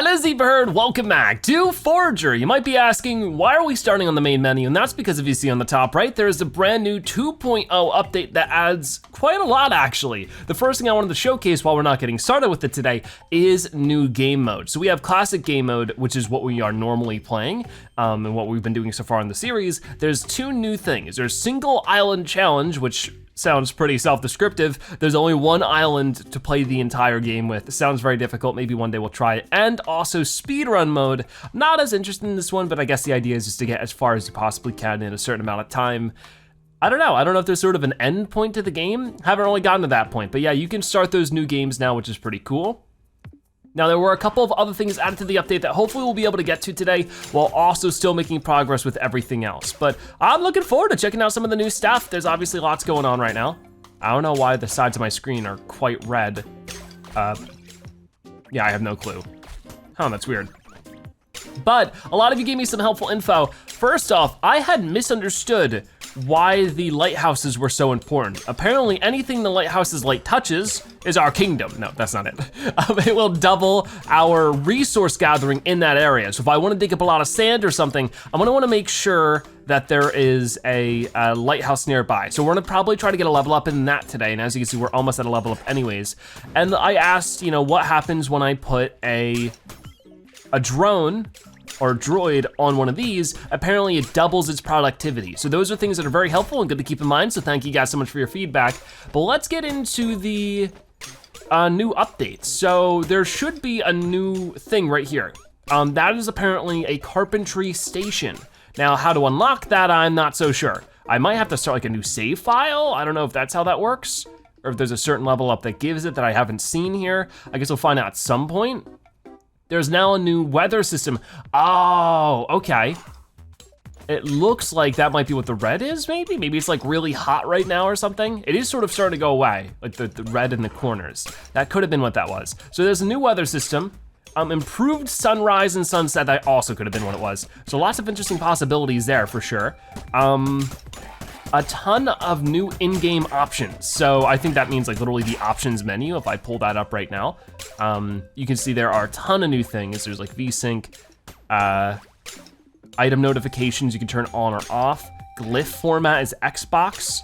Hello Zebraherd, welcome back to Forager. You might be asking, why are we starting on the main menu? And that's because if you see on the top right, there's a brand new 2.0 update that adds quite a lot actually. The first thing I wanted to showcase while we're not getting started with it today is new game mode. So we have classic game mode, which is what we are normally playing, and what we've been doing so far in the series. There's two new things. There's single island challenge, which sounds pretty self-descriptive. There's only one island to play the entire game with. It sounds very difficult, maybe one day we'll try it. And also speedrun mode. Not as interested in this one, but I guess the idea is just to get as far as you possibly can in a certain amount of time. I don't know if there's sort of an end point to the game. Haven't really gotten to that point, but yeah, you can start those new games now, which is pretty cool. Now there were a couple of other things added to the update that hopefully we'll be able to get to today while also still making progress with everything else. But I'm looking forward to checking out some of the new stuff. There's obviously lots going on right now. I don't know why the sides of my screen are quite red. Yeah, I have no clue. Huh, that's weird. But a lot of you gave me some helpful info. First off, I had misunderstood why the lighthouses were so important. Apparently anything the lighthouse's light touches is our kingdom. No, that's not it. It will double our resource gathering in that area. So if I wanna dig up a lot of sand or something, I'm gonna wanna make sure that there is a lighthouse nearby. So we're gonna probably try to get a level up in that today. And as you can see, we're almost at a level up anyways. And I asked, what happens when I put a drone or droid on one of these? Apparently it doubles its productivity. So those are things that are very helpful and good to keep in mind, so thank you guys so much for your feedback. But let's get into the new updates. So there should be a new thing right here. That is apparently a Carpentry Station. Now how to unlock that, I'm not so sure. I might have to start like a new save file. I don't know if that's how that works, or if there's a certain level up that gives it that I haven't seen here. I guess we'll find out at some point. There's now a new weather system. Oh, okay. It looks like that might be what the red is, maybe? Maybe it's like really hot right now or something. It is sort of starting to go away, like the red in the corners. That could have been what that was. So there's a new weather system. Improved sunrise and sunset, that also could have been what it was. So lots of interesting possibilities there for sure. A ton of new in-game options. So I think that means like literally the options menu. If I pull that up right now, you can see there are a ton of new things. There's like VSync, item notifications you can turn on or off. Glyph format is Xbox.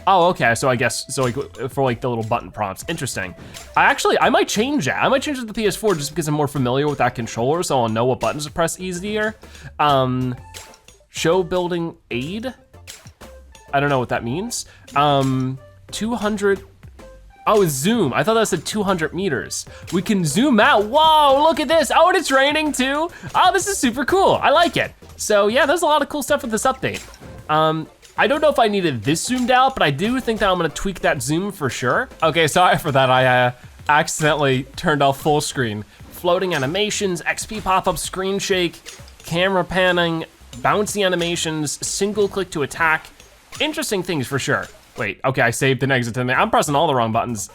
Oh, okay, so I guess, like for like the little button prompts, interesting. I might change that. I might change it to the PS4 just because I'm more familiar with that controller, so I'll know what buttons to press easier. Show building aid. I don't know what that means. 200, oh, zoom. I thought that said 200 meters. We can zoom out. Whoa, look at this. Oh, and it's raining too. Oh, this is super cool. I like it. So yeah, there's a lot of cool stuff with this update. I don't know if I needed this zoomed out, but I do think that I'm gonna tweak that zoom for sure. Okay, sorry for that. I accidentally turned off full screen. Floating animations, XP pop-up, screen shake, camera panning, bouncy animations, single click to attack. Interesting things for sure. Wait, okay, I saved and exited. I'm pressing all the wrong buttons.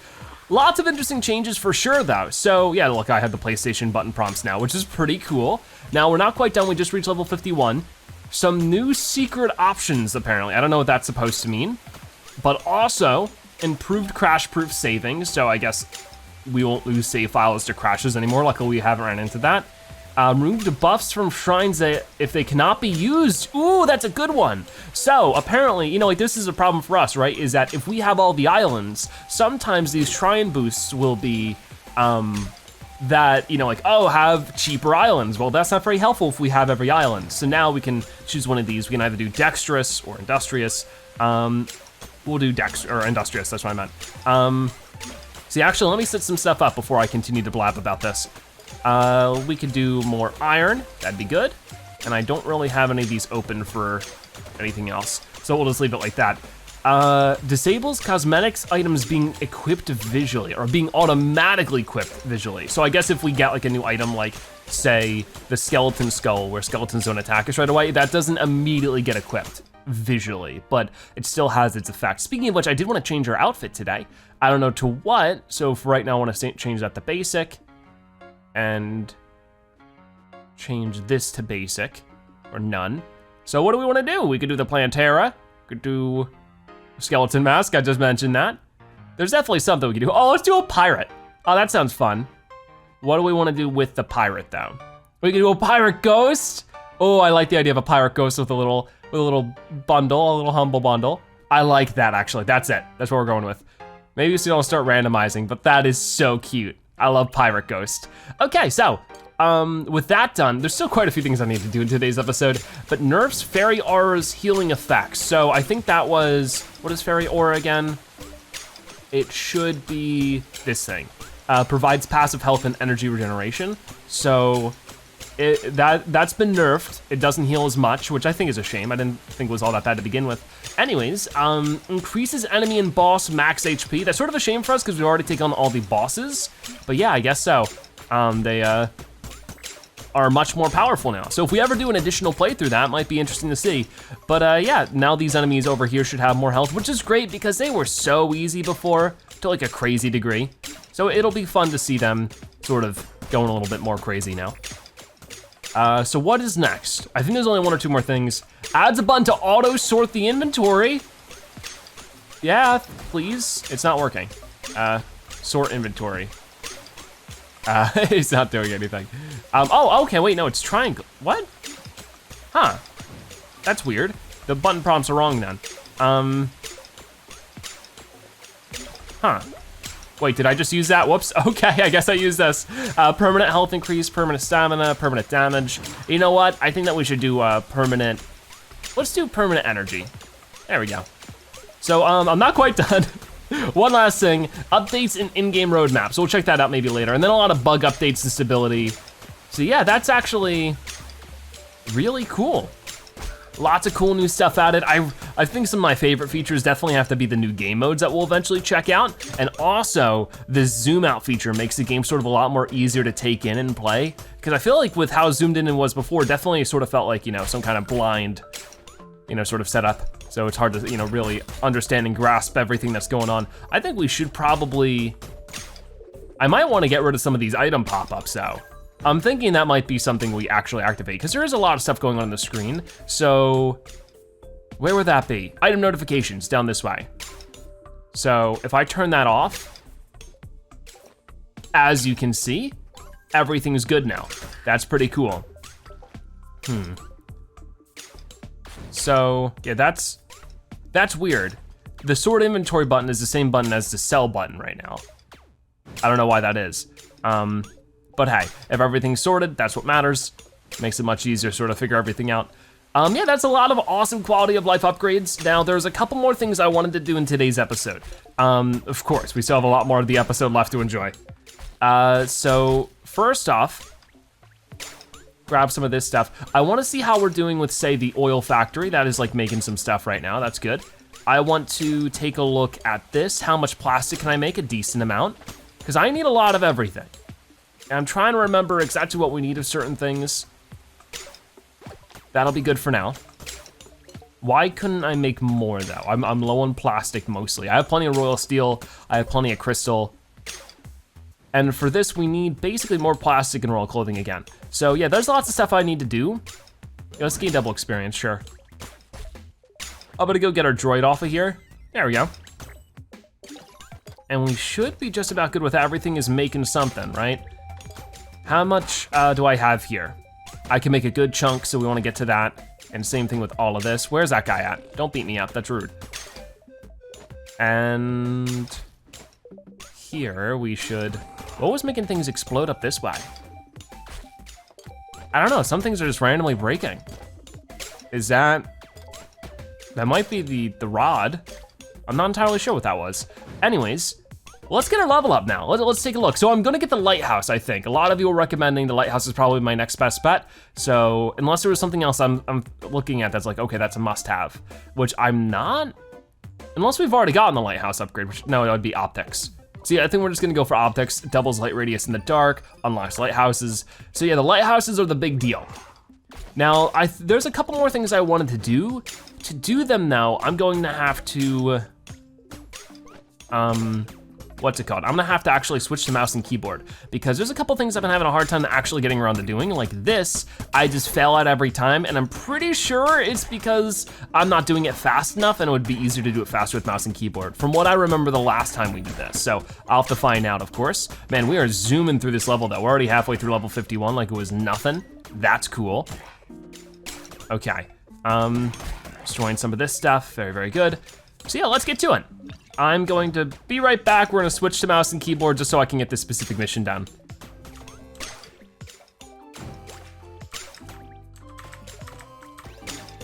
Lots of interesting changes for sure though. So yeah, look, I have the PlayStation button prompts now, which is pretty cool. Now we're not quite done, we just reached level 51. Some new secret options apparently. I don't know what that's supposed to mean, but also improved crash-proof saving. So I guess we won't lose save files to crashes anymore. Luckily we haven't ran into that. Removed buffs from shrines that if they cannot be used. Ooh, that's a good one. So apparently, like this is a problem for us, right? Is that if we have all the islands, sometimes these shrine boosts will be that, like, oh, have cheaper islands. Well, that's not very helpful if we have every island. So now we can choose one of these. We can either do dexterous or industrious. We'll do industrious, that's what I meant. See, actually, let me set some stuff up before I continue to blab about this. We could do more iron, that'd be good. And I don't really have any of these open for anything else. So we'll just leave it like that. Disables cosmetics items being equipped visually, or being automatically equipped visually. So I guess if we get like a new item like, say, the skeleton skull, where skeletons don't attack us right away, that doesn't immediately get equipped visually, but it still has its effect. Speaking of which, I did want to change our outfit today. I don't know to what, so for right now I want to change that to basic, and change this to basic, or none. So what do we want to do? We could do the Plantera, could do skeleton mask, I just mentioned that. There's definitely something we could do. Oh, let's do a pirate. Oh, that sounds fun. What do we wanna do with the pirate though? We can do a pirate ghost. Oh, I like the idea of a pirate ghost with a little bundle, a little humble bundle. I like that actually, that's it. That's what we're going with. Maybe we don't start randomizing, but that is so cute. I love pirate ghost. Okay, so, with that done, there's still quite a few things I need to do in today's episode, but nerfs Fairy Aura's healing effects. So I think that was, what is Fairy Aura again? It should be this thing. Provides passive health and energy regeneration. So that's been nerfed. It doesn't heal as much, which I think is a shame. I didn't think it was all that bad to begin with. Anyways, increases enemy and boss max HP. That's sort of a shame for us because we've already taken on all the bosses. But yeah, I guess so. They are much more powerful now. So if we ever do an additional playthrough, that might be interesting to see. But yeah, now these enemies over here should have more health, which is great because they were so easy before to like a crazy degree. So it'll be fun to see them sort of going a little bit more crazy now. So what is next? I think there's only one or two more things. Adds a button to auto sort the inventory. Yeah, please. It's not working. Sort inventory. It's not doing anything. Oh, okay, wait, no, it's triangle. What? Huh, that's weird. The button prompts are wrong then. Huh. Wait, did I just use that? Whoops, okay, I guess I used this. Permanent health increase, permanent stamina, permanent damage. You know what? I think that we should do permanent, let's do permanent energy. There we go. So I'm not quite done. One last thing, updates in in-game roadmap. So we'll check that out maybe later. And then a lot of bug updates and stability. So yeah, that's actually really cool. Lots of cool new stuff added. I think some of my favorite features definitely have to be the new game modes that we'll eventually check out. And also the zoom out feature makes the game sort of a lot more easier to take in and play. Cause I feel like with how zoomed in it was before, definitely sort of felt like, you know, some kind of blind, you know, sort of setup. So it's hard to, you know, really understand and grasp everything that's going on. I think we should probably, I might wanna get rid of some of these item pop-ups though. I'm thinking that might be something we actually activate because there is a lot of stuff going on the screen. So where would that be? Item notifications down this way. So if I turn that off, as you can see, everything's good now. That's pretty cool. So yeah, that's weird. The sort inventory button is the same button as the sell button right now. I don't know why that is. But hey, if everything's sorted, that's what matters. Makes it much easier to sort of figure everything out. Yeah, that's a lot of awesome quality of life upgrades. Now, there's a couple more things I wanted to do in today's episode. Of course, we still have a lot more of the episode left to enjoy. So first off, grab some of this stuff. I wanna see how we're doing with, say, the oil factory. That is like making some stuff right now, that's good. I want to take a look at this. How much plastic can I make? A decent amount, because I need a lot of everything. And I'm trying to remember exactly what we need of certain things. That'll be good for now. Why couldn't I make more though? I'm low on plastic mostly. I have plenty of royal steel, I have plenty of crystal. And for this, we need basically more plastic and royal clothing again. So yeah, there's lots of stuff I need to do. Yeah, let's gain double experience, sure. I'm gonna go get our droid off of here. There we go. And we should be just about good with everything is making something, right? How much do I have here? I can make a good chunk, so we wanna get to that. And same thing with all of this. Where's that guy at? Don't beat me up, that's rude. And here we should, what was making things explode up this way? I don't know, some things are just randomly breaking. Is that might be the rod. I'm not entirely sure what that was. Anyways, let's get our level up now. Let's take a look. So I'm gonna get the Lighthouse, I think. A lot of you are recommending the Lighthouse is probably my next best bet. So unless there was something else I'm looking at that's like, okay, that's a must have, which I'm not, unless we've already gotten the Lighthouse upgrade, which no, it would be optics. So yeah, I think we're just gonna go for optics, doubles light radius in the dark, unlocks lighthouses. So yeah, the lighthouses are the big deal. Now, there's a couple more things I wanted to do. To do them though, I'm going to have to what's it called? I'm gonna have to actually switch to mouse and keyboard because there's a couple things I've been having a hard time actually getting around to doing. Like this, I just fail at every time, and I'm pretty sure it's because I'm not doing it fast enough, and it would be easier to do it faster with mouse and keyboard, from what I remember the last time we did this. So I'll have to find out, of course. Man, we are zooming through this level though. We're already halfway through level 51 like it was nothing. That's cool. Okay, destroying some of this stuff, very, very good. So yeah, let's get to it. I'm going to be right back. We're gonna switch to mouse and keyboard just so I can get this specific mission done.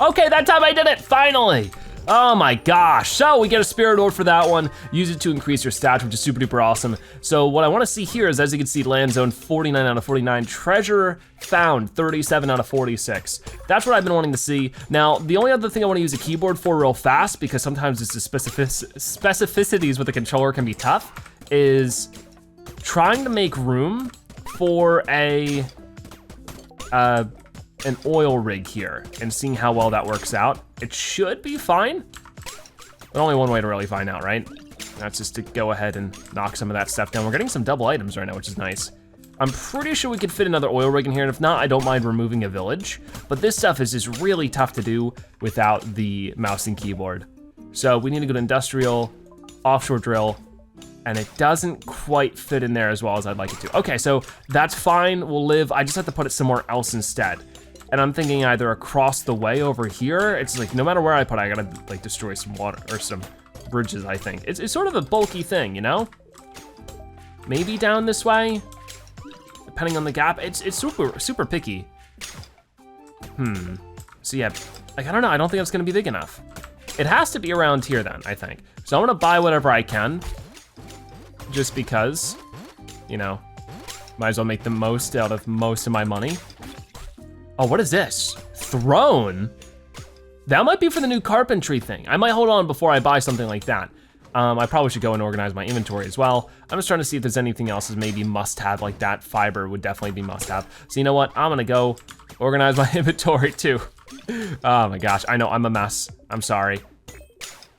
Okay, that time I did it, finally. Oh my gosh, so we get a spirit orb for that one. Use it to increase your stats, which is super duper awesome. So what I wanna see here is, as you can see, land zone 49 out of 49, treasure found 37 out of 46. That's what I've been wanting to see. Now, the only other thing I wanna use a keyboard for real fast, because sometimes it's the specificities with the controller can be tough, is trying to make room for an oil rig here and seeing how well that works out. It should be fine, but only one way to really find out, right? That's just to go ahead and knock some of that stuff down. We're getting some double items right now, which is nice. I'm pretty sure we could fit another oil rig in here, and if not, I don't mind removing a village, but this stuff is just really tough to do without the mouse and keyboard. So we need to go to industrial, offshore drill, and it doesn't quite fit in there as well as I'd like it to. Okay, so that's fine, we'll live. I just have to put it somewhere else instead. And I'm thinking either across the way over here. It's like, no matter where I put it, I gotta like destroy some water or some bridges, I think. It's sort of a bulky thing, you know? Maybe down this way, depending on the gap. It's super picky. So yeah, like, I don't know, I don't think it's gonna be big enough. It has to be around here then, I think. So I'm gonna buy whatever I can, just because, you know, might as well make the most out of most of my money. Oh, what is this? Throne? That might be for the new carpentry thing. I might hold on before I buy something like that. I probably should go and organize my inventory as well. I'm just trying to see if there's anything else that's maybe must have like that. Fiber would definitely be must have. So you know what? I'm gonna go organize my inventory too. Oh my gosh, I know I'm a mess. I'm sorry.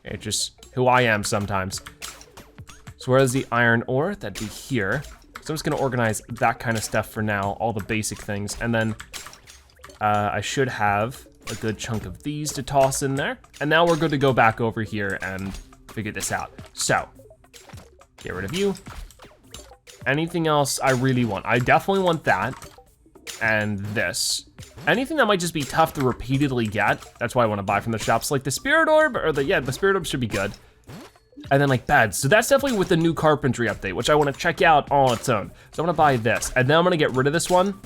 It's just who I am sometimes. So where's the iron ore? That'd be here. So I'm just gonna organize that kind of stuff for now, all the basic things, and then I should have a good chunk of these to toss in there. And now we're good to go back over here and figure this out. So, get rid of you. Anything else I really want? I definitely want that and this. Anything that might just be tough to repeatedly get, that's why I wanna buy from the shops, like the spirit orb, or the spirit orb should be good. And then like beds, so that's definitely with the new carpentry update, which I wanna check out all on its own. So I'm gonna buy this, and then I'm gonna get rid of this one.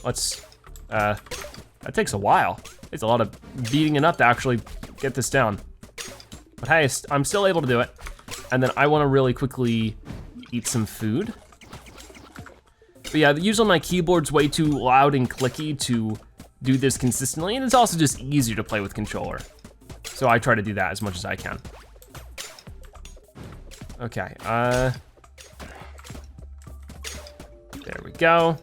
Let's, that takes a while. It's a lot of beating it up to actually get this down. But hey, I'm still able to do it. And then I wanna really quickly eat some food. But yeah, usually my keyboard's way too loud and clicky to do this consistently, and it's also just easier to play with controller. So I try to do that as much as I can. Okay, there we go.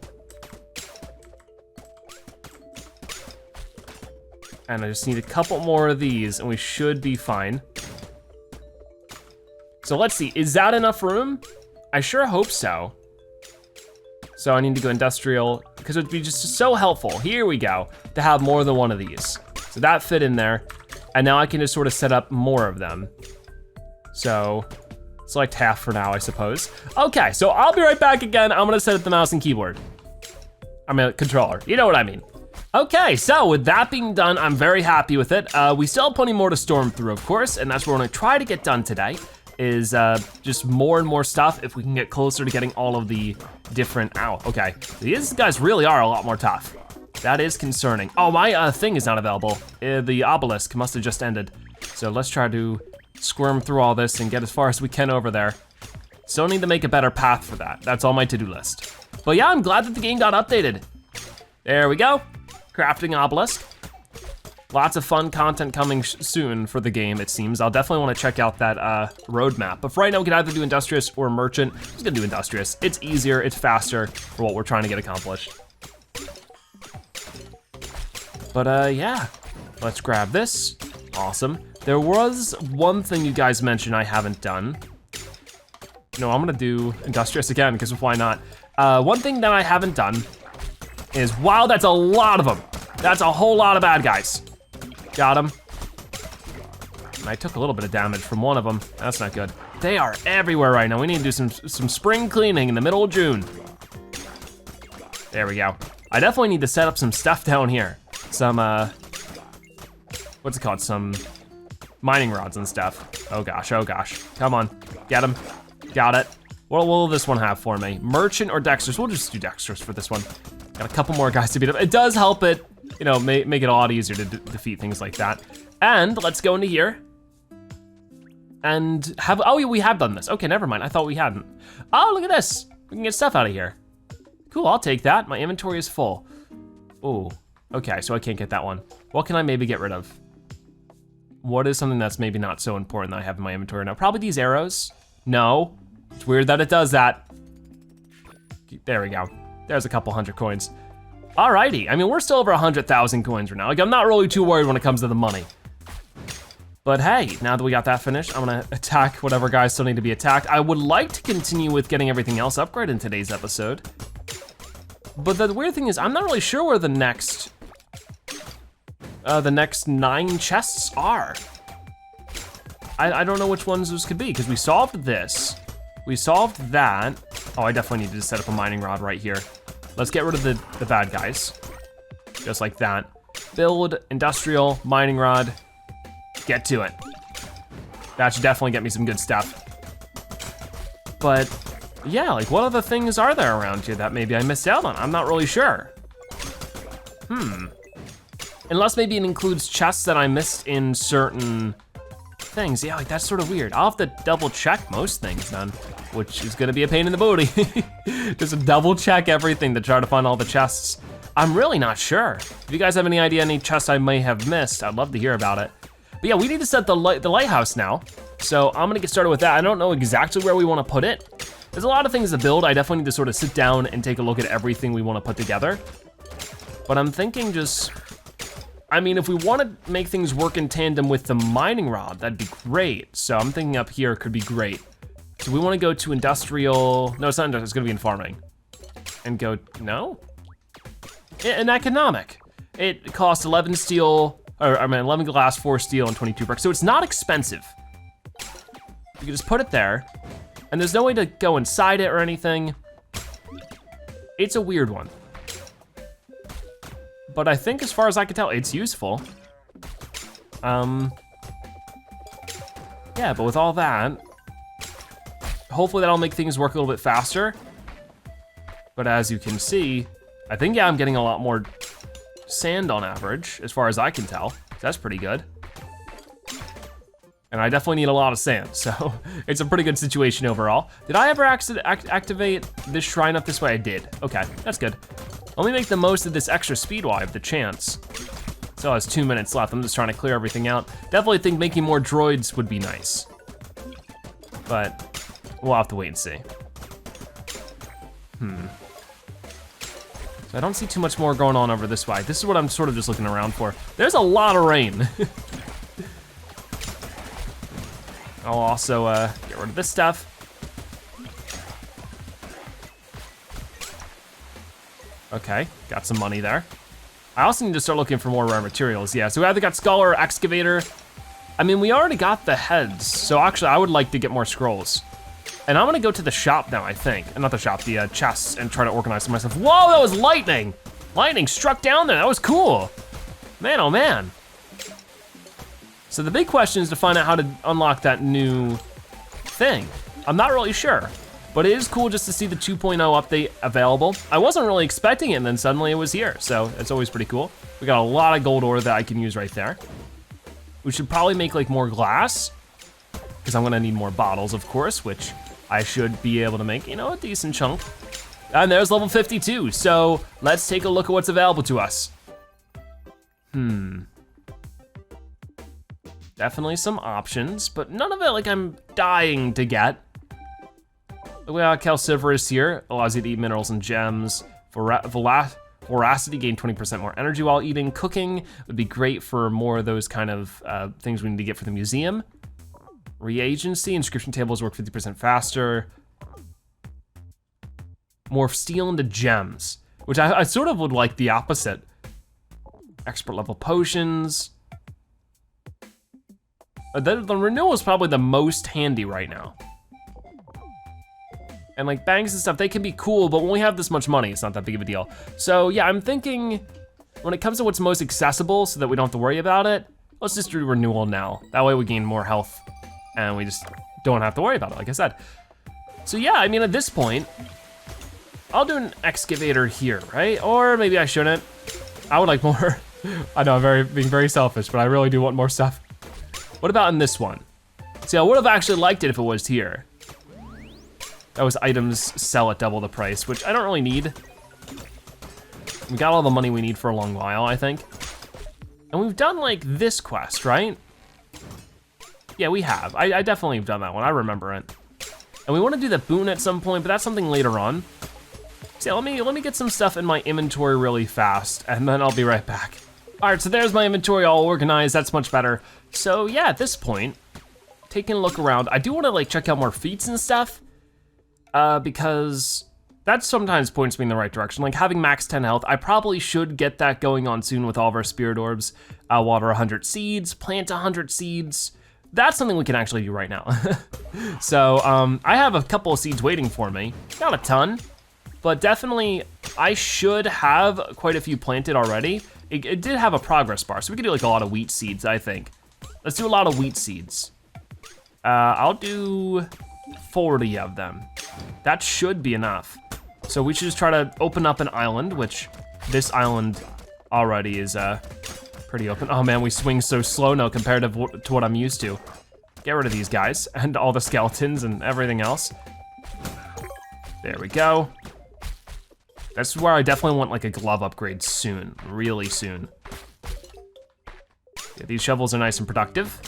And I just need a couple more of these and we should be fine. So let's see, is that enough room? I sure hope so. So I need to go industrial because it would be just so helpful, here we go, to have more than one of these. So that fit in there. And now I can just sort of set up more of them. So select half for now, I suppose. Okay, so I'll be right back again. I'm gonna set up the mouse and keyboard. I mean, controller, you know what I mean. Okay, so with that being done, I'm very happy with it. We still have plenty more to storm through, of course, and that's what we're gonna try to get done today, is just more and more stuff if we can get closer to getting all of the different, ow, okay. These guys really are a lot more tough. That is concerning. Oh, my thing is not available. The obelisk must have just ended. So let's try to squirm through all this and get as far as we can over there. Still need to make a better path for that. That's on my to-do list. But yeah, I'm glad that the game got updated. There we go. Crafting obelisk. Lots of fun content coming soon for the game, it seems. I'll definitely want to check out that roadmap. But for right now, we can either do industrious or merchant. I'm just gonna do industrious. It's easier, it's faster for what we're trying to get accomplished. But yeah, let's grab this. Awesome. There was one thing you guys mentioned I haven't done. No, I'm gonna do industrious again, because why not? One thing that I haven't done is, wow, that's a lot of them. That's a whole lot of bad guys. Got him. And I took a little bit of damage from one of them. That's not good. They are everywhere right now. We need to do some spring cleaning in the middle of June. There we go. I definitely need to set up some stuff down here. Some, what's it called? Some mining rods and stuff. Oh gosh, come on, get him, got it. What will this one have for me? Merchant or Dexterous? We'll just do Dexterous for this one. Got a couple more guys to beat up. It does help it, you know, make it a lot easier to defeat things like that. And let's go into here and have, oh yeah, we have done this. Okay, never mind, I thought we hadn't. Oh, look at this, we can get stuff out of here. Cool, I'll take that. My inventory is full. Oh, okay, so I can't get that one. What can I maybe get rid of? What is something that's maybe not so important that I have in my inventory now? Probably these arrows. No, it's weird that it does that. There we go. There's a couple hundred coins. Alrighty, I mean, we're still over 100,000 coins right now. Like, I'm not really too worried when it comes to the money. But hey, now that we got that finished, I'm gonna attack whatever guys still need to be attacked. I would like to continue with getting everything else upgraded in today's episode. But the weird thing is, I'm not really sure where the next 9 chests are. I don't know which ones those could be, because we solved this. We solved that. Oh, I definitely need to set up a mining rod right here. Let's get rid of the bad guys. Just like that. Build, industrial, mining rod, get to it. That should definitely get me some good stuff. But yeah, like what other things are there around here that maybe I missed out on? I'm not really sure. Unless maybe it includes chests that I missed in certain things. Yeah, like that's sort of weird. I'll have to double check most things then, which is gonna be a pain in the booty. Just double check everything to try to find all the chests. I'm really not sure. If you guys have any idea any chests I may have missed, I'd love to hear about it. But yeah, we need to set the lighthouse now. So I'm gonna get started with that. I don't know exactly where we wanna put it. There's a lot of things to build. I definitely need to sort of sit down and take a look at everything we wanna put together. But I'm thinking just, I mean, if we wanna make things work in tandem with the mining rod, that'd be great. So I'm thinking up here could be great. So we wanna go to industrial, no, it's not industrial, it's gonna be in farming. And go, no? In economic. It costs 11 steel, or I mean 11 glass, 4 steel, and 22 brick. So it's not expensive. You can just put it there, and there's no way to go inside it or anything. It's a weird one. But I think as far as I can tell, it's useful. Yeah, but with all that, hopefully that'll make things work a little bit faster. But as you can see, I think, yeah, I'm getting a lot more sand on average, as far as I can tell. That's pretty good. And I definitely need a lot of sand, so it's a pretty good situation overall. Did I ever activate this shrine up this way? I did, okay, that's good. Let me make the most of this extra speed while I have the chance. Still has 2 minutes left. I'm just trying to clear everything out. Definitely think making more droids would be nice. But we'll have to wait and see. So I don't see too much more going on over this way. This is what I'm sort of just looking around for. There's a lot of rain. I'll also get rid of this stuff. Okay, got some money there. I also need to start looking for more rare materials. Yeah, so we either got Scholar or Excavator. I mean, we already got the heads, so actually I would like to get more scrolls. And I'm gonna go to the shop now, I think. Not the shop, the chests, and try to organize myself. Whoa, that was lightning! Lightning struck down there, that was cool. Man, oh man. So the big question is to find out how to unlock that new thing. I'm not really sure. But it is cool just to see the 2.0 update available. I wasn't really expecting it, and then suddenly it was here, so it's always pretty cool. We got a lot of gold ore that I can use right there. We should probably make like more glass, because I'm gonna need more bottles, of course, which I should be able to make, you know, a decent chunk. And there's level 52, so let's take a look at what's available to us. Definitely some options, but none of it like I'm dying to get. We got Calciferous here, allows you to eat minerals and gems. Voracity, gain 20% more energy while eating. Cooking would be great for more of those kind of things we need to get for the museum. Reagency, inscription tables work 50% faster. Morph steel into gems, which I sort of would like the opposite. Expert level potions. The renewal is probably the most handy right now. And like banks and stuff, they can be cool, but when we have this much money, it's not that big of a deal. So yeah, I'm thinking when it comes to what's most accessible so that we don't have to worry about it, let's just do renewal now. That way we gain more health and we just don't have to worry about it, like I said. So yeah, I mean, at this point, I'll do an excavator here, right? Or maybe I shouldn't. I would like more. I know I'm being very selfish, but I really do want more stuff. What about in this one? See, I would have actually liked it if it was here. That was items sell at double the price, which I don't really need. We got all the money we need for a long while, I think. And we've done like this quest, right? Yeah, we have. I definitely have done that one, I remember it. And we wanna do the boon at some point, but that's something later on. So yeah, let me get some stuff in my inventory really fast, and then I'll be right back. All right, so there's my inventory all organized, that's much better. So yeah, at this point, taking a look around, I do wanna like check out more feats and stuff, because that sometimes points me in the right direction. Like having max 10 health, I probably should get that going on soon with all of our spirit orbs. Water 100 seeds, plant 100 seeds. That's something we can actually do right now. So I have a couple of seeds waiting for me. Not a ton, but definitely I should have quite a few planted already. It did have a progress bar, so we could do like a lot of wheat seeds, I think. Let's do a lot of wheat seeds. I'll do 40 of them. That should be enough. So we should just try to open up an island, which this island already is pretty open. Oh man, we swing so slow now compared to what I'm used to. Get rid of these guys and all the skeletons and everything else. There we go. That's where I definitely want like a glove upgrade soon, really soon. Yeah, these shovels are nice and productive.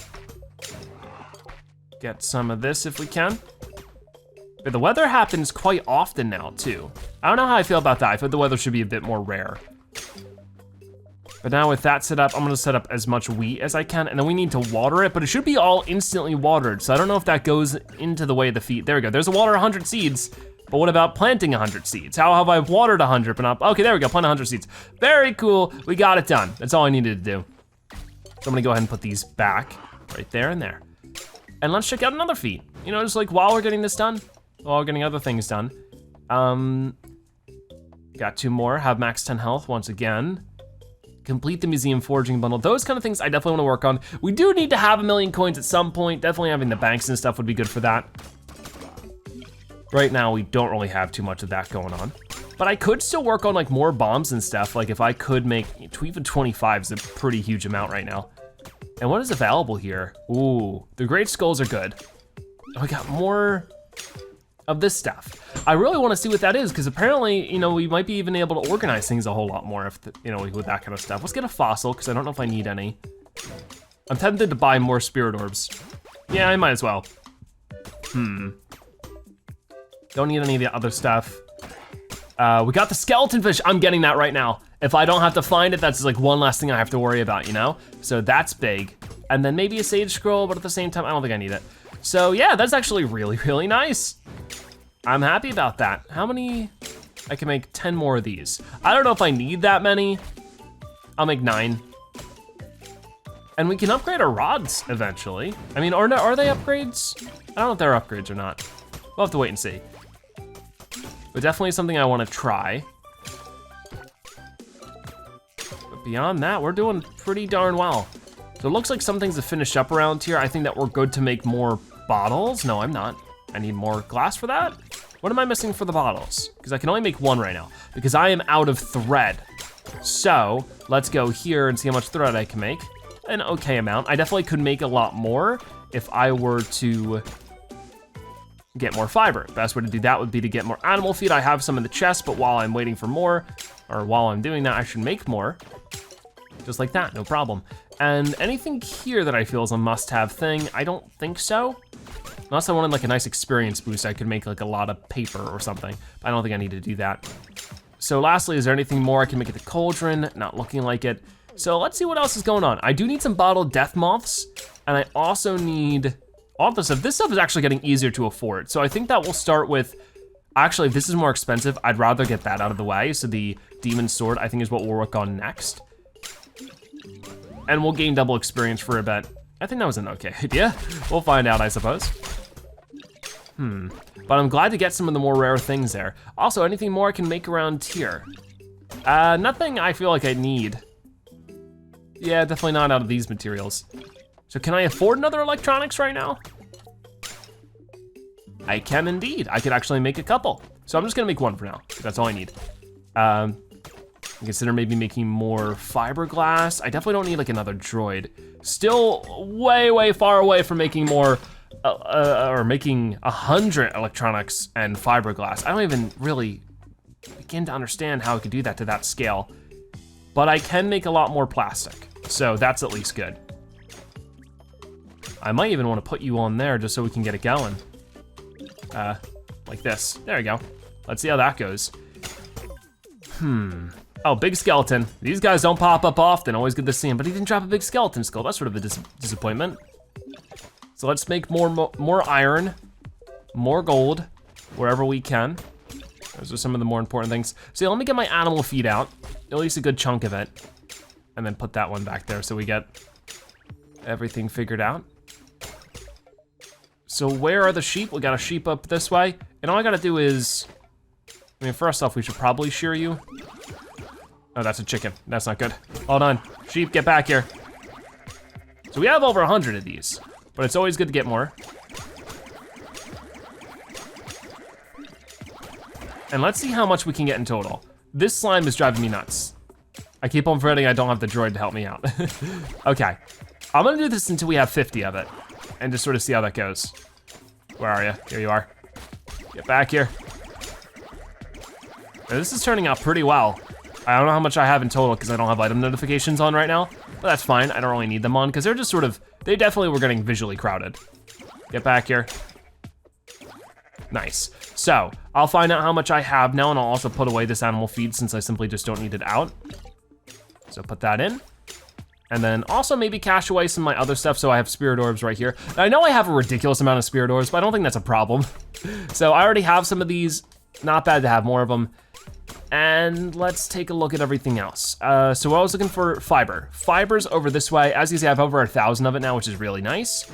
Get some of this if we can. But the weather happens quite often now too. I don't know how I feel about that. I feel the weather should be a bit more rare. But now with that set up, I'm gonna set up as much wheat as I can, and then we need to water it, but it should be all instantly watered. So I don't know if that goes into the way of the feet. There we go, there's a water 100 seeds, but what about planting 100 seeds? How have I watered 100 but not, okay, there we go, plant 100 seeds. Very cool, we got it done. That's all I needed to do. So I'm gonna go ahead and put these back right there and there. And let's check out another feat. You know, just like while we're getting this done, while we're getting other things done. Got 2 more, have max 10 health once again. Complete the museum foraging bundle. Those kind of things I definitely wanna work on. We do need to have 1,000,000 coins at some point. Definitely having the banks and stuff would be good for that. Right now, we don't really have too much of that going on. But I could still work on like more bombs and stuff. Like if I could make, even 25 is a pretty huge amount right now. And what is available here? Ooh, the great skulls are good. Oh, we got more of this stuff. I really wanna see what that is, because apparently, you know, we might be even able to organize things a whole lot more if, you know, with that kind of stuff. Let's get a fossil, because I don't know if I need any. I'm tempted to buy more spirit orbs. Yeah, I might as well. Don't need any of the other stuff. We got the skeleton fish. I'm getting that right now. If I don't have to find it, that's like one last thing I have to worry about, you know? So that's big. And then maybe a sage scroll, but at the same time, I don't think I need it. So yeah, that's actually really, really nice. I'm happy about that. How many? I can make 10 more of these. I don't know if I need that many. I'll make 9. And we can upgrade our rods eventually. I mean, are they upgrades? I don't know if they're upgrades or not. We'll have to wait and see. But definitely something I wanna try. But beyond that, we're doing pretty darn well. So it looks like some things have finished up around here. I think that we're good to make more bottles. No, I'm not. I need more glass for that. What am I missing for the bottles? Because I can only make 1 right now, because I am out of thread. So let's go here and see how much thread I can make. An okay amount. I definitely could make a lot more if I were to get more fiber. Best way to do that would be to get more animal feed. I have some in the chest, but while I'm waiting for more, or while I'm doing that, I should make more. Just like that, no problem. And anything here that I feel is a must-have thing, I don't think so. Unless I wanted like a nice experience boost, I could make like a lot of paper or something. I don't think I need to do that. So lastly, is there anything more I can make at the cauldron? Not looking like it. So let's see what else is going on. I do need some bottled death moths, and I also need all this stuff. This stuff is actually getting easier to afford. So I think that we'll start with Actually, if this is more expensive, I'd rather get that out of the way. So the demon sword, I think, is what we'll work on next. And we'll gain double experience for a bit. I think that was an okay idea. We'll find out, I suppose. But I'm glad to get some of the more rare things there. Also, anything more I can make around here? Nothing I feel like I need. Yeah, definitely not out of these materials. So can I afford another electronics right now? I can indeed. I could actually make a couple. So I'm just gonna make one for now. That's all I need. Consider maybe making more fiberglass. I definitely don't need like another droid. Still way, way far away from making more, or making 100 electronics and fiberglass. I don't even really begin to understand how I could do that to that scale. But I can make a lot more plastic. So that's at least good. I might even want to put you on there just so we can get it going. Like this, there we go. Let's see how that goes. Oh, big skeleton. These guys don't pop up often, always good to see him, but he didn't drop a big skeleton skull. That's sort of a disappointment. So let's make more iron, more gold, wherever we can. Those are some of the more important things. So let me get my animal feed out, at least a good chunk of it, and then put that one back there so we get everything figured out. So where are the sheep? We got a sheep up this way. And all I gotta do is, I mean, first off, we should probably shear you. Oh, that's a chicken. That's not good. Hold on. Sheep, get back here. So we have over 100 of these, but it's always good to get more. And let's see how much we can get in total. This slime is driving me nuts. I keep on forgetting I don't have the droid to help me out. Okay, I'm gonna do this until we have 50 of it and just sort of see how that goes. Where are you? Here you are. Get back here. Now, this is turning out pretty well. I don't know how much I have in total because I don't have item notifications on right now, but that's fine. I don't really need them on because they're just sort of, they definitely were getting visually crowded. Get back here. Nice. So I'll find out how much I have now, and I'll also put away this animal feed since I simply just don't need it out. So put that in. And then also maybe cache away some of my other stuff so I have spirit orbs right here. Now, I know I have a ridiculous amount of spirit orbs, but I don't think that's a problem. So I already have some of these, not bad to have more of them. And let's take a look at everything else. So I was looking for fiber. Fiber's over this way. As you see, I have over 1,000 of it now, which is really nice.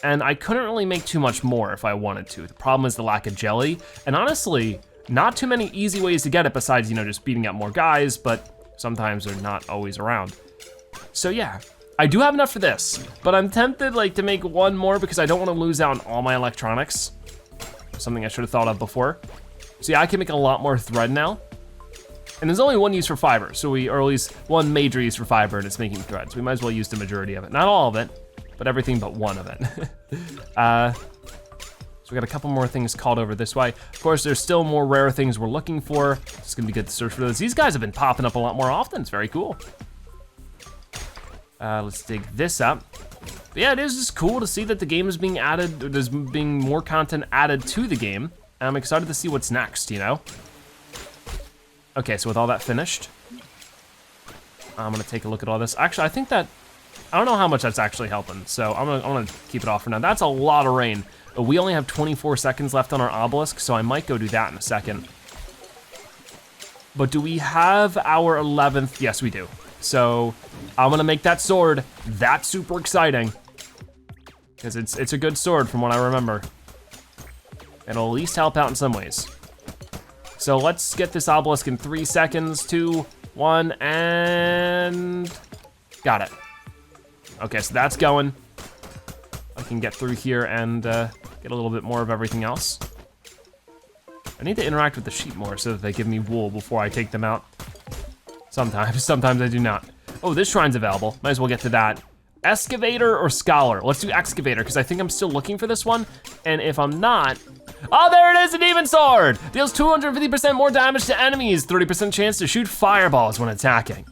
And I couldn't really make too much more if I wanted to. The problem is the lack of jelly. And honestly, not too many easy ways to get it besides, you know, just beating up more guys, but sometimes they're not always around. So yeah, I do have enough for this, but I'm tempted like to make one more because I don't want to lose out on all my electronics. Something I should have thought of before. So yeah, I can make a lot more thread now. And there's only one use for fiber, or at least one major use for fiber, and it's making thread. So we might as well use the majority of it. Not all of it, but everything but one of it. So we got a couple more things called over this way. Of course, there's still more rare things we're looking for. It's gonna be good to search for those. These guys have been popping up a lot more often. It's very cool. Let's dig this up. But yeah, it is just cool to see that the game is being added, there's being more content added to the game. And I'm excited to see what's next, you know? Okay, so with all that finished, I'm gonna take a look at all this. Actually, I think that, I don't know how much that's actually helping, so I'm gonna keep it off for now. That's a lot of rain. But we only have 24 seconds left on our obelisk, so I might go do that in a second. But do we have our 11th? Yes, we do. So I'm gonna make that sword. That's super exciting. Because it's a good sword from what I remember. It'll at least help out in some ways. So let's get this obelisk in 3 seconds, 2, 1, and got it. Okay, so that's going. I can get through here and get a little bit more of everything else. I need to interact with the sheep more so that they give me wool before I take them out. Sometimes I do not. Oh, this shrine's available. Might as well get to that. Excavator or Scholar? Let's do Excavator, because I think I'm still looking for this one. And if I'm not, oh, there it is, a demon sword! Deals 250% more damage to enemies, 30% chance to shoot fireballs when attacking.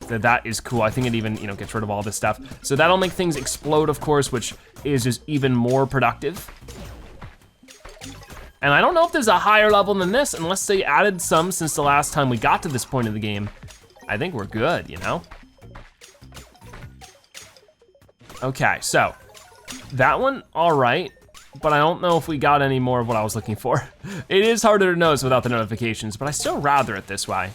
So that is cool. I think it even, you know, gets rid of all this stuff. So that'll make things explode, of course, which is just even more productive. And I don't know if there's a higher level than this, unless they added some since the last time we got to this point of the game. I think we're good, you know? Okay, so that one, all right. but I don't know if we got any more of what I was looking for. It is harder to notice without the notifications, but I still rather it this way.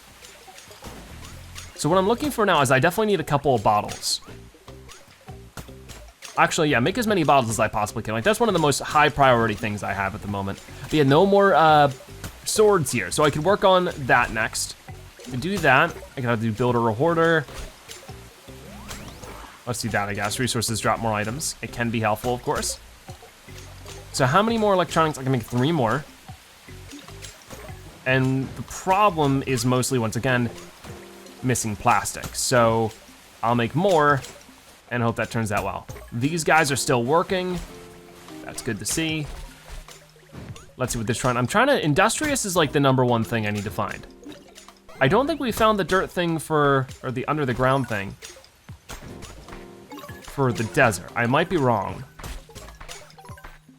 So what I'm looking for now is I definitely need a couple of bottles. Actually, yeah, make as many bottles as I possibly can. Like, that's one of the most high priority things I have at the moment. But yeah, no more swords here, so I could work on that next. To do that, I gotta do builder or hoarder. Let's do that, I guess. Resources drop more items. It can be helpful, of course. So how many more electronics? I can make 3 more. And the problem is mostly, once again, missing plastic. So I'll make more and hope that turns out well. These guys are still working. That's good to see. Let's see what they're trying. I'm trying to, industrious is like the #1 thing I need to find. I don't think we found the dirt thing or the under the ground thing for the desert. I might be wrong.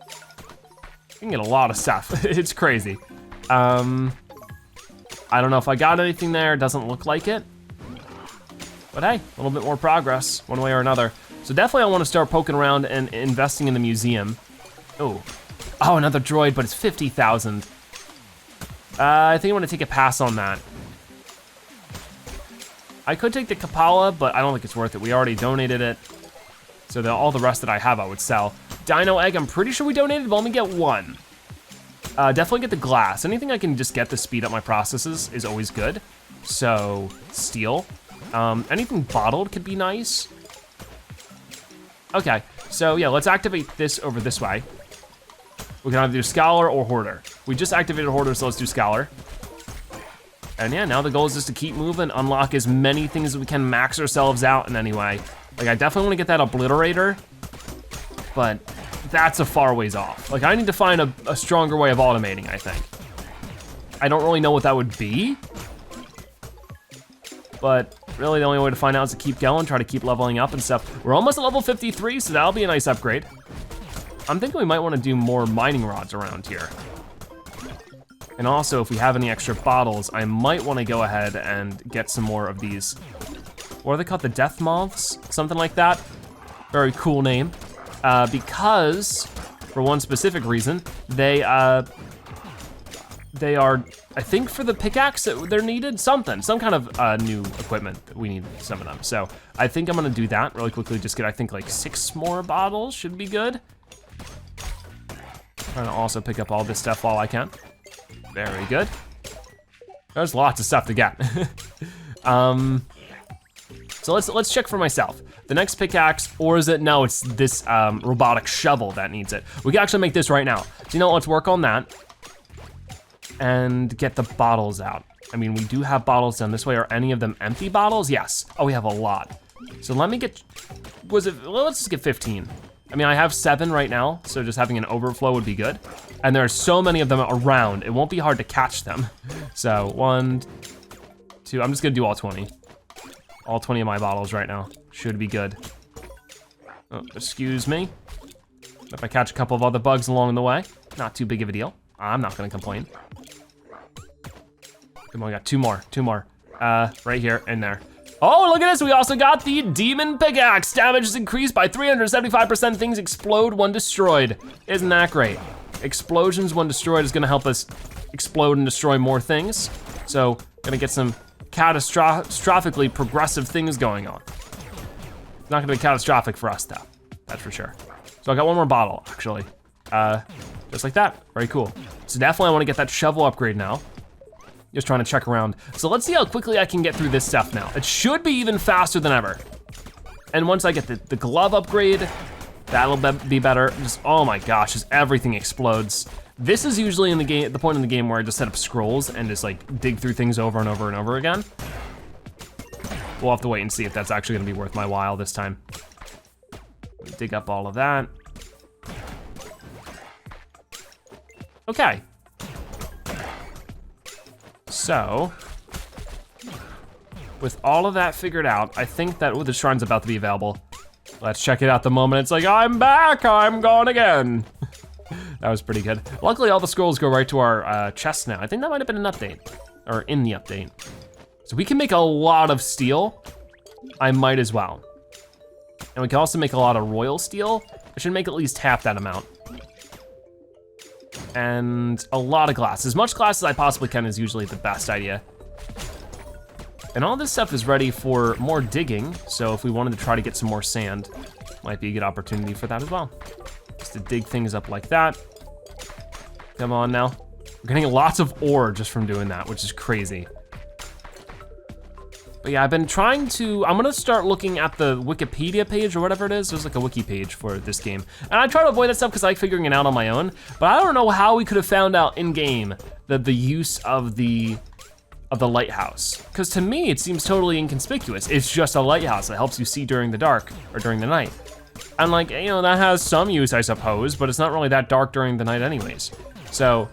You can get a lot of stuff. It's crazy. I don't know if I got anything there. It doesn't look like it. But hey, a little bit more progress, one way or another. So definitely I want to start poking around and investing in the museum. Oh, another droid, but it's 50,000. I think I'm gonna take a pass on that. I could take the Kapala, but I don't think it's worth it. We already donated it. So all the rest that I have, I would sell. Dino egg, I'm pretty sure we donated, but let me get 1. Definitely get the glass. Anything I can just get to speed up my processes is always good. So, steel. Anything bottled could be nice. Okay, so yeah, let's activate this over this way. We can either do Scholar or Hoarder. We just activated Hoarder, so let's do Scholar. And yeah, now the goal is just to keep moving, unlock as many things as we can, max ourselves out in any way. Like, I definitely wanna get that Obliterator, but that's a far ways off. Like, I need to find a stronger way of automating, I think. I don't really know what that would be, but really the only way to find out is to keep going, try to keep leveling up and stuff. We're almost at level 53, so that'll be a nice upgrade. I'm thinking we might wanna do more mining rods around here. And also, if we have any extra bottles, I might wanna go ahead and get some more of these. What are they called, the death moths? Something like that. Very cool name. Because, for one specific reason, they are, I think for the pickaxe that they're needed, some kind of new equipment that we need some of them. So I think I'm gonna do that really quickly, just get, I think like 6 more bottles should be good. Trying to also pick up all this stuff while I can. Very good. There's lots of stuff to get. So let's check for myself. The next pickaxe, or is it, no, it's this robotic shovel that needs it. We can actually make this right now. So you know what, let's work on that and get the bottles out. I mean, we do have bottles down this way. Are any of them empty bottles? Yes. Oh, we have a lot. So let me get, well, let's just get 15. I mean, I have 7 right now, so just having an overflow would be good. And there are so many of them around, it won't be hard to catch them. So 1, 2, I'm just gonna do all 20. All 20 of my bottles right now. Should be good. Oh, excuse me. If I catch a couple of other bugs along the way, not too big of a deal. I'm not gonna complain. Come on, we got 2 more. Right here and there. Oh, look at this, we also got the Demon Pickaxe. Damage is increased by 375%, things explode when destroyed. Isn't that great? Explosions when destroyed is gonna help us explode and destroy more things. So, gonna get some catastrophically progressive things going on. It's not gonna be catastrophic for us though, that's for sure. So I got 1 more bottle, actually. Just like that, very cool. So definitely I wanna get that shovel upgrade now. Just trying to check around. So let's see how quickly I can get through this stuff now. It should be even faster than ever. And once I get the glove upgrade, that'll be better. Just, oh my gosh, just everything explodes. This is usually in the game, the point in the game where I just set up scrolls and just like dig through things over and over and over again. We'll have to wait and see if that's actually gonna be worth my while this time. Dig up all of that. Okay. So, with all of that figured out, I think that, the shrine's about to be available. Let's check it out the moment it's like, I'm back, I'm gone again. That was pretty good. Luckily, all the scrolls go right to our chest now. I think that might have been an update, or in the update. So we can make a lot of steel. I might as well. And we can also make a lot of royal steel. I should make at least half that amount. and a lot of glass. As much glass as I possibly can is usually the best idea. And all this stuff is ready for more digging, so if we wanted to try to get some more sand, might be a good opportunity for that as well. Just to dig things up like that. Come on now. We're getting lots of ore just from doing that, which is crazy. But yeah, I've been trying to, I'm gonna start looking at the Wikipedia page or whatever it is. There's like a wiki page for this game. And I try to avoid that stuff because I like figuring it out on my own, but I don't know how we could have found out in game that the use of the lighthouse. Because to me, it seems totally inconspicuous. It's just a lighthouse that helps you see during the dark or during the night. And like, you know, that has some use, I suppose, but it's not really that dark during the night anyways. So,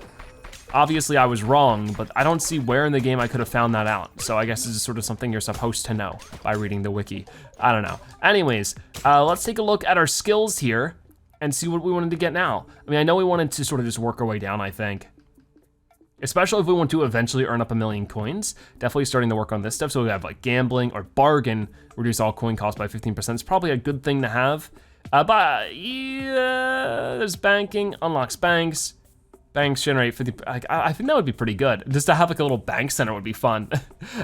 obviously I was wrong, but I don't see where in the game I could have found that out. So I guess this is sort of something you're supposed to know by reading the wiki. I don't know. Anyways, let's take a look at our skills here and see what we wanted to get now. I mean, I know we wanted to sort of just work our way down, I think. Especially if we want to eventually earn up 1,000,000 coins. Definitely starting to work on this stuff. So we have like gambling or bargain, reduce all coin cost by 15%. It's probably a good thing to have. But yeah, there's banking, unlocks banks. Banks generate 50, I think that would be pretty good. Just to have like a little bank center would be fun.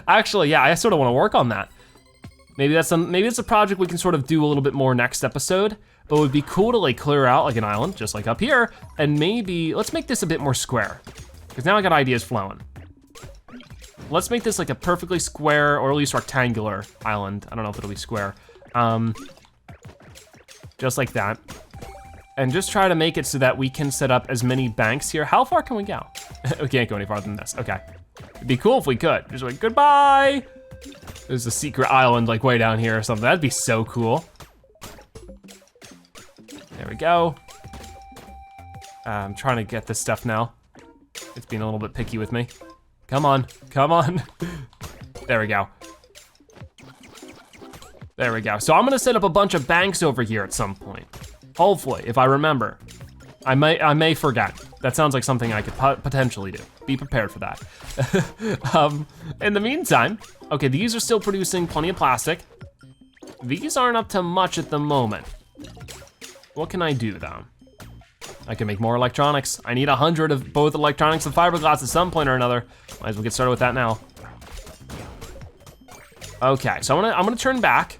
Actually, yeah, I sort of wanna work on that. Maybe it's a project we can sort of do a little bit more next episode, but it would be cool to like clear out like an island, just like up here, and maybe, let's make this a bit more square, because now I got ideas flowing. Let's make this like a perfectly square, or at least rectangular island. I don't know if it'll be square. Just like that. And just try to make it so that we can set up as many banks here. How far can we go? We can't go any farther than this, okay. It'd be cool if we could. Just like, goodbye. There's a secret island like way down here or something. That'd be so cool. There we go. I'm trying to get this stuff now. It's being a little bit picky with me. Come on, come on. There we go. There we go. So I'm gonna set up a bunch of banks over here at some point. Hopefully, if I remember. I may forget. That sounds like something I could potentially do. Be prepared for that. In the meantime, okay, these are still producing plenty of plastic. These aren't up to much at the moment. What can I do though? I can make more electronics. I need 100 of both electronics and fiberglass at some point or another. Might as well get started with that now. Okay, so I'm gonna turn back,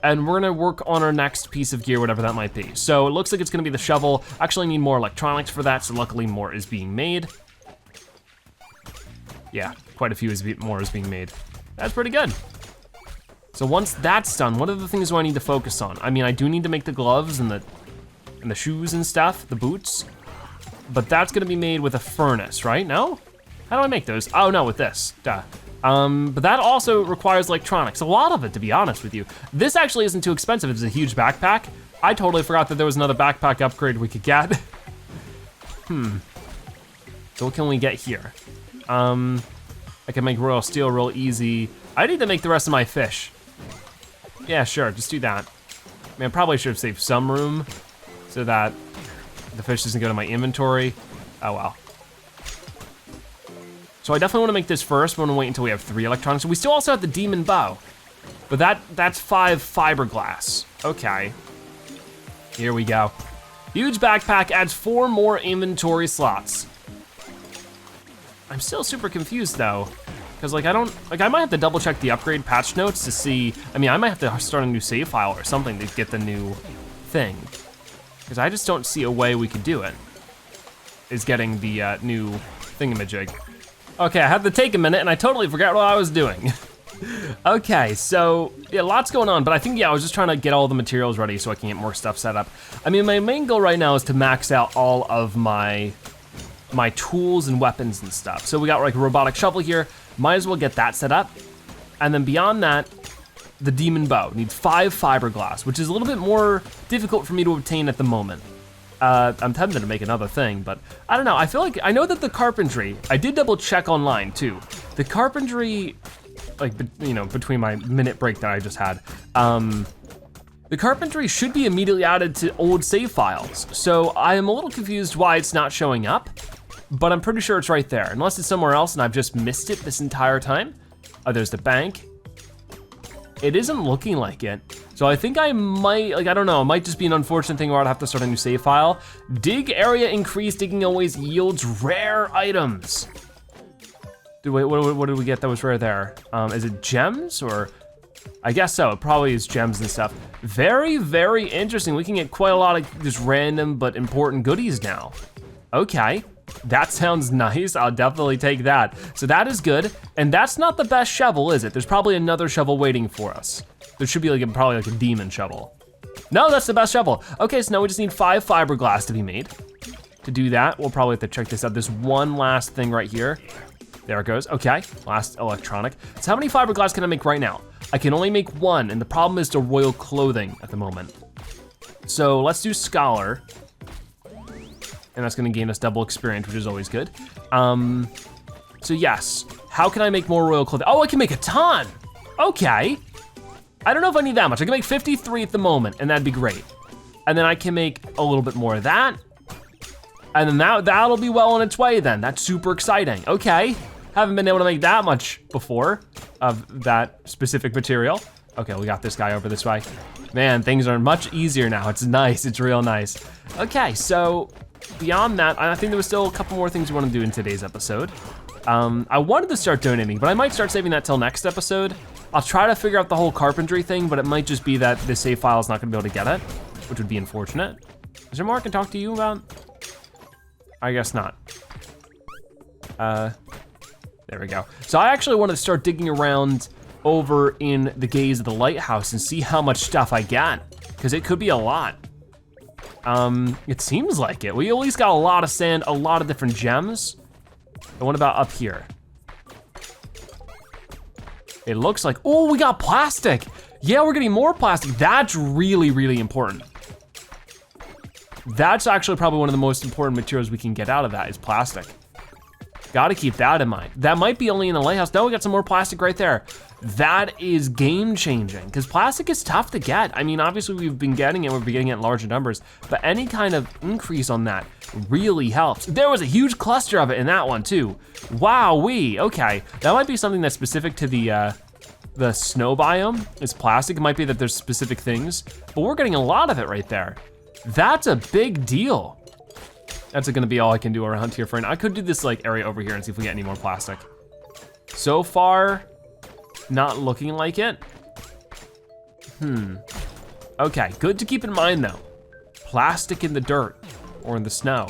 and we're gonna work on our next piece of gear, whatever that might be. So it looks like it's gonna be the shovel. Actually need more electronics for that, so luckily more is being made. Yeah, quite a few more is being made. That's pretty good. So once that's done, what other things do I need to focus on? I mean, I do need to make the gloves and the shoes and stuff, the boots, but that's gonna be made with a furnace, right? No? How do I make those? Oh no, with this, duh. But that also requires electronics, a lot of it, to be honest with you. This actually isn't too expensive, it's a huge backpack. I totally forgot that there was another backpack upgrade we could get. So what can we get here? I can make royal steel real easy. I need to make the rest of my fish. Yeah, sure, just do that. I mean, I probably should have saved some room so that the fish doesn't go to my inventory. Oh well. So I definitely wanna make this first. We're gonna wait until we have 3 electronics. We still also have the demon bow, but that's 5 fiberglass. Okay, here we go. Huge backpack adds 4 more inventory slots. I'm still super confused though, because I might have to double check the upgrade patch notes to see, I mean, I might have to start a new save file or something to get the new thing, because I just don't see a way we could do it, is getting the new thingamajig. Okay, I had to take a minute and I totally forgot what I was doing. Okay, so yeah, lots going on, but I think, yeah, I was just trying to get all the materials ready so I can get more stuff set up. I mean, my main goal right now is to max out all of my tools and weapons and stuff. So we got like a robotic shovel here, might as well get that set up. And then beyond that, the demon bow needs 5 fiberglass, which is a little bit more difficult for me to obtain at the moment. I'm tempted to make another thing, but I don't know. I feel like, I know that the carpentry, I did double check online too. The carpentry, like, you know, between my minute break that I just had, the carpentry should be immediately added to old save files. So I am a little confused why it's not showing up, but I'm pretty sure it's right there, unless it's somewhere else and I've just missed it this entire time. Oh, there's the bank. It isn't looking like it. So I think I might, like, I don't know, it might just be an unfortunate thing where I'd have to start a new save file. Dig area increased, digging always yields rare items. Wait, what did we get that was rare there? Is it gems or? I guess so, it probably is gems and stuff. Very, very interesting. We can get quite a lot of just random but important goodies now. Okay, that sounds nice. I'll definitely take that. So that is good, and that's not the best shovel, is it? There's probably another shovel waiting for us. There should be like probably like a demon shovel. No, that's the best shovel. Okay, so now we just need 5 fiberglass to be made. To do that, we'll probably have to check this out. This one last thing right here. There it goes, okay, last electronic. So how many fiberglass can I make right now? I can only make 1, and the problem is the royal clothing at the moment. So let's do scholar. And that's gonna gain us double experience, which is always good. So yes, how can I make more royal clothing? Oh, I can make a ton, okay. I don't know if I need that much. I can make 53 at the moment, and that'd be great. And then I can make a little bit more of that. And then that'll be well on its way then. That's super exciting, okay. Haven't been able to make that much before of that specific material. Okay, we got this guy over this way. Man, things are much easier now. It's nice, it's real nice. Okay, so beyond that, I think there was still a couple more things we want to do in today's episode. I wanted to start donating, but I might start saving that till next episode. I'll try to figure out the whole carpentry thing, but it might just be that this save file is not gonna be able to get it, which would be unfortunate. Is there more I can talk to you about? I guess not. There we go. So I actually wanted to start digging around over in the gaze of the lighthouse and see how much stuff I got, because it could be a lot. It seems like it. We at least got a lot of sand, a lot of different gems. And what about up here? It looks like, oh, we got plastic. Yeah, we're getting more plastic. That's really, really important. That's actually probably one of the most important materials we can get out of that is plastic. Gotta keep that in mind. That might be only in the lighthouse. No, we got some more plastic right there. That is game changing, because plastic is tough to get. I mean, obviously we've been getting it, we've been getting it in larger numbers, but any kind of increase on that really helps. There was a huge cluster of it in that one too. Wowee, okay. That might be something that's specific to the snow biome, is plastic. It might be that there's specific things, but we're getting a lot of it right there. That's a big deal. That's gonna be all I can do around here for now. I could do this like area over here and see if we get any more plastic. So far, not looking like it. Okay, good to keep in mind though. Plastic in the dirt or in the snow.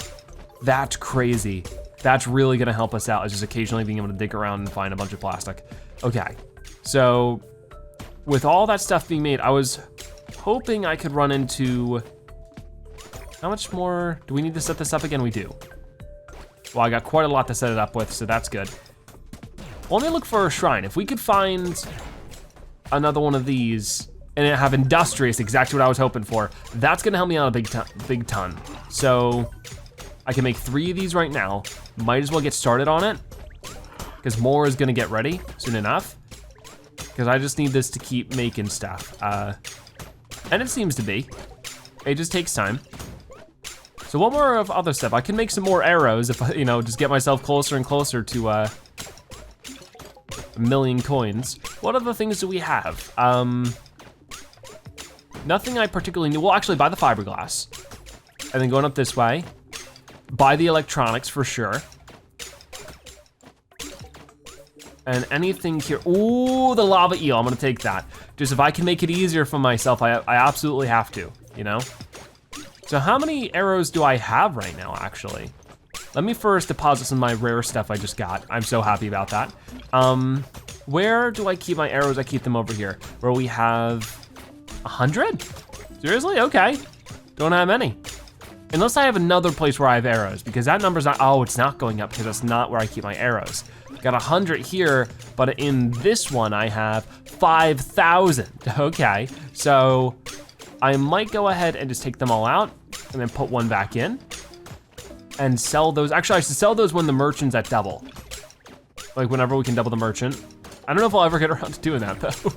That's crazy. That's really gonna help us out, is just occasionally being able to dig around and find a bunch of plastic. Okay, so with all that stuff being made, I was hoping I could run into, how much more, do we need to set this up again? We do. Well, I got quite a lot to set it up with, so that's good. Well, let me look for a shrine. If we could find another one of these and have industrious, exactly what I was hoping for, that's gonna help me out a big ton. So I can make 3 of these right now. Might as well get started on it, because more is gonna get ready soon enough, because I just need this to keep making stuff. And it seems to be. It just takes time. So what more of other stuff? I can make some more arrows if I, just get myself closer and closer to a million coins. What other things do we have? Nothing I particularly need. Well, actually buy the fiberglass. And then going up this way, buy the electronics for sure. And anything here, ooh, the lava eel, I'm gonna take that. Just if I can make it easier for myself, I absolutely have to, So how many arrows do I have right now, actually? Let me first deposit some of my rare stuff I just got. I'm so happy about that. Where do I keep my arrows? I keep them over here, where we have 100? Seriously, okay. Don't have any. Unless I have another place where I have arrows, because that number's not, oh, it's not going up because that's not where I keep my arrows. Got 100 here, but in this one I have 5,000. Okay, so I might go ahead and just take them all out and then put one back in and sell those. Actually, I should sell those when the merchant's at double. Like whenever we can double the merchant. I don't know if I'll ever get around to doing that though.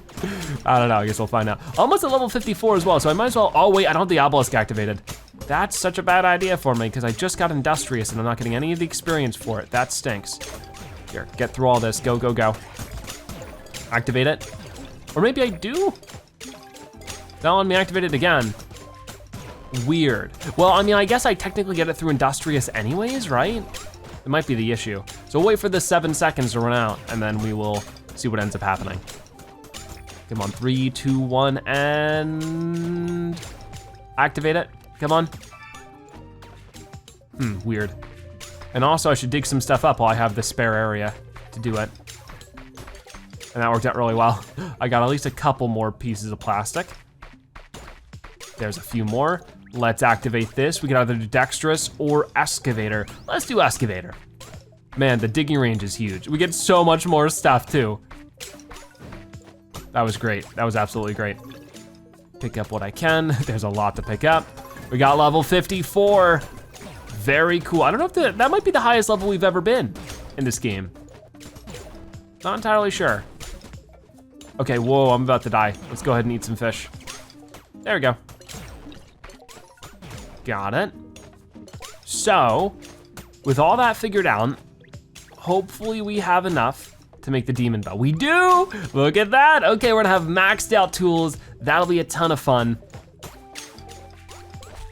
I don't know, I guess we'll find out. Almost at level 54 as well, so I might as well, oh wait, I don't have the obelisk activated. That's such a bad idea for me because I just got industrious and I'm not getting any of the experience for it. That stinks. Here, get through all this, go, go, go. Activate it. Or maybe I do? Now let me activate it again. Weird. Well, I mean, I guess I technically get it through Industrious anyways, right? It might be the issue. So we'll wait for the 7 seconds to run out and then we will see what ends up happening. Come on, 3, 2, 1, and activate it, come on. Weird. And also I should dig some stuff up while I have the spare area to do it. And that worked out really well. I got at least a couple more pieces of plastic. There's a few more. Let's activate this. We can either do Dexterous or Excavator. Let's do Excavator. Man, the digging range is huge. We get so much more stuff too. That was great, that was absolutely great. Pick up what I can. There's a lot to pick up. We got level 54. Very cool. I don't know if that might be the highest level we've ever been in this game. Not entirely sure. Okay, whoa, I'm about to die. Let's go ahead and eat some fish. There we go. Got it. So, with all that figured out, hopefully we have enough to make the demon bow. We do, look at that. Okay, we're gonna have maxed out tools. That'll be a ton of fun.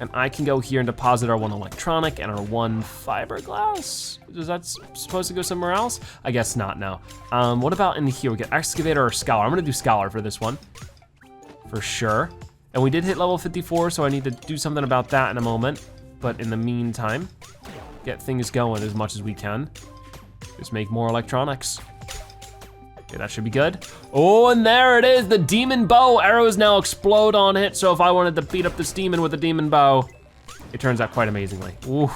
And I can go here and deposit our 1 electronic and our 1 fiberglass. Is that supposed to go somewhere else? I guess not, no. What about in here? We get Excavator or Scholar. I'm gonna do Scholar for this one, for sure. And we did hit level 54, so I need to do something about that in a moment. But in the meantime, get things going as much as we can. Just make more electronics. Okay, that should be good. Oh, and there it is, the demon bow. Arrows now explode on it, so if I wanted to beat up this demon with a demon bow, it turns out quite amazingly. Ooh.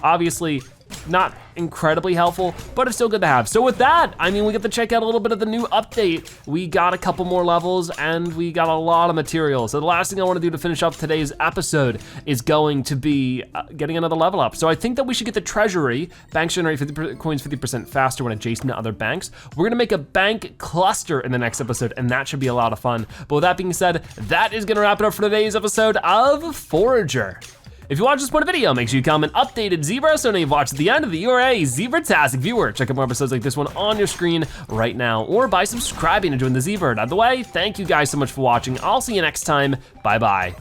Obviously, not incredibly helpful, but it's still good to have. So with that, I mean, we get to check out a little bit of the new update. We got a couple more levels and we got a lot of material. So the last thing I wanna do to finish up today's episode is going to be getting another level up. So I think that we should get the treasury. Banks generate 50 coins 50% faster when adjacent to other banks. We're gonna make a bank cluster in the next episode and that should be a lot of fun. But with that being said, that is gonna wrap it up for today's episode of Forager. If you watch this part of the video, make sure you comment updated Zebra so now you've watched the end of the URA Zebra-tastic viewer. Check out more episodes like this one on your screen right now or by subscribing to join the Z-Bird. Out of the way, thank you guys so much for watching. I'll see you next time, bye-bye.